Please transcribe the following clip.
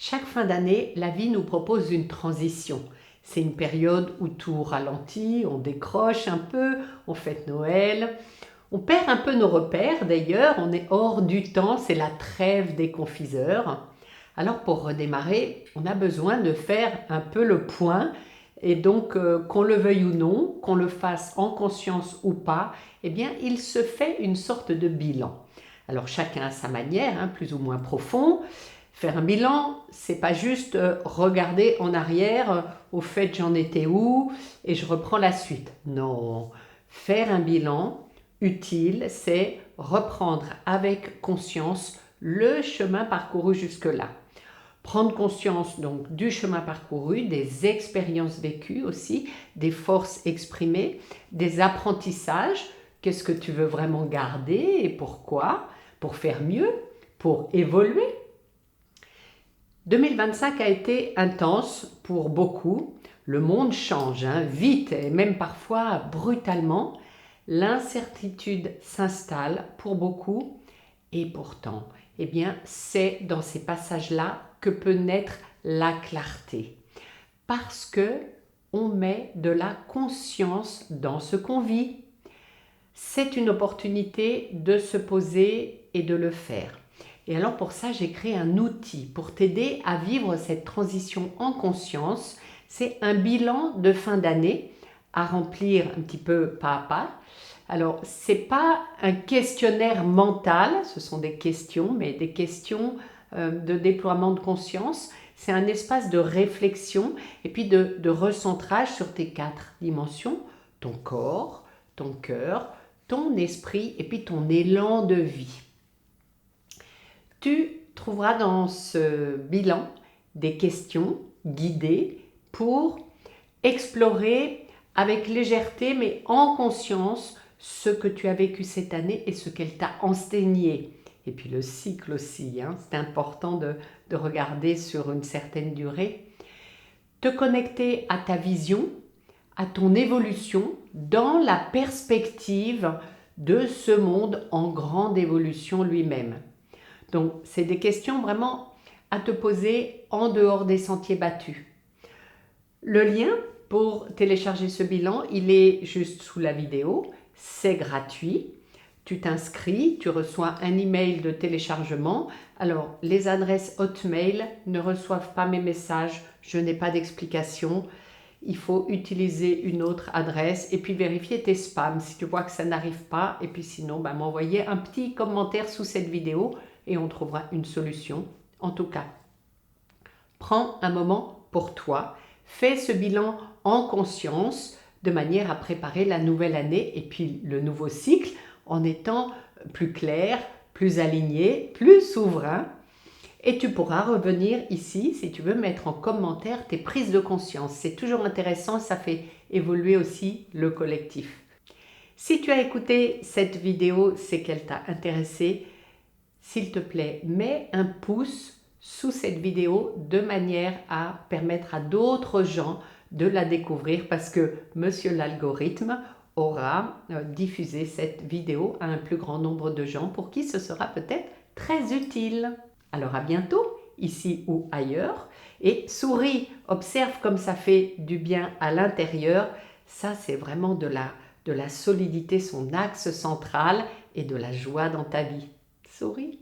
Chaque fin d'année, la vie nous propose une transition. C'est une période où tout ralentit, on décroche un peu, on fête Noël. On perd un peu nos repères d'ailleurs, on est hors du temps, c'est la trêve des confiseurs. Alors pour redémarrer, on a besoin de faire un peu le point et donc qu'on le veuille ou non, qu'on le fasse en conscience ou pas, eh bien il se fait une sorte de bilan. Alors chacun à sa manière, plus ou moins profond. Faire un bilan, c'est pas juste regarder en arrière, au fait j'en étais où et je reprends la suite. Non, faire un bilan utile, c'est reprendre avec conscience le chemin parcouru jusque-là. Prendre conscience donc du chemin parcouru, des expériences vécues aussi, des forces exprimées, des apprentissages. Qu'est-ce que tu veux vraiment garder et pourquoi? Pour faire mieux, pour évoluer. 2025 a été intense pour beaucoup. Le monde change vite et même parfois brutalement. L'incertitude s'installe pour beaucoup et pourtant, eh bien, c'est dans ces passages-là que peut naître la clarté. Parce que on met de la conscience dans ce qu'on vit. C'est une opportunité de se poser et de le faire. Et alors pour ça, j'ai créé un outil pour t'aider à vivre cette transition en conscience. C'est un bilan de fin d'année à remplir un petit peu pas à pas. Alors, ce n'est pas un questionnaire mental, ce sont des questions, mais des questions de déploiement de conscience. C'est un espace de réflexion et puis de recentrage sur tes 4 dimensions, ton corps, ton cœur, ton esprit et puis ton élan de vie. Tu trouveras dans ce bilan des questions guidées pour explorer avec légèreté mais en conscience ce que tu as vécu cette année et ce qu'elle t'a enseigné. Et puis le cycle aussi, c'est important de regarder sur une certaine durée. Te connecter à ta vision, à ton évolution dans la perspective de ce monde en grande évolution lui-même. Donc, c'est des questions vraiment à te poser en dehors des sentiers battus. Le lien pour télécharger ce bilan, il est juste sous la vidéo. C'est gratuit. Tu t'inscris, tu reçois un email de téléchargement. Alors, les adresses Hotmail ne reçoivent pas mes messages. Je n'ai pas d'explication. Il faut utiliser une autre adresse et puis vérifier tes spams si tu vois que ça n'arrive pas. Et puis sinon, m'envoyer un petit commentaire sous cette vidéo et on trouvera une solution. En tout cas, prends un moment pour toi. Fais ce bilan en conscience de manière à préparer la nouvelle année et puis le nouveau cycle en étant plus clair, plus aligné, plus souverain. Et tu pourras revenir ici si tu veux mettre en commentaire tes prises de conscience. C'est toujours intéressant, ça fait évoluer aussi le collectif. Si tu as écouté cette vidéo, c'est qu'elle t'a intéressé. S'il te plaît, mets un pouce sous cette vidéo de manière à permettre à d'autres gens de la découvrir parce que monsieur l'algorithme aura diffusé cette vidéo à un plus grand nombre de gens pour qui ce sera peut-être très utile. Alors à bientôt, ici ou ailleurs, et souris, observe comme ça fait du bien à l'intérieur. Ça, c'est vraiment de la solidité, son axe central et de la joie dans ta vie. Souris.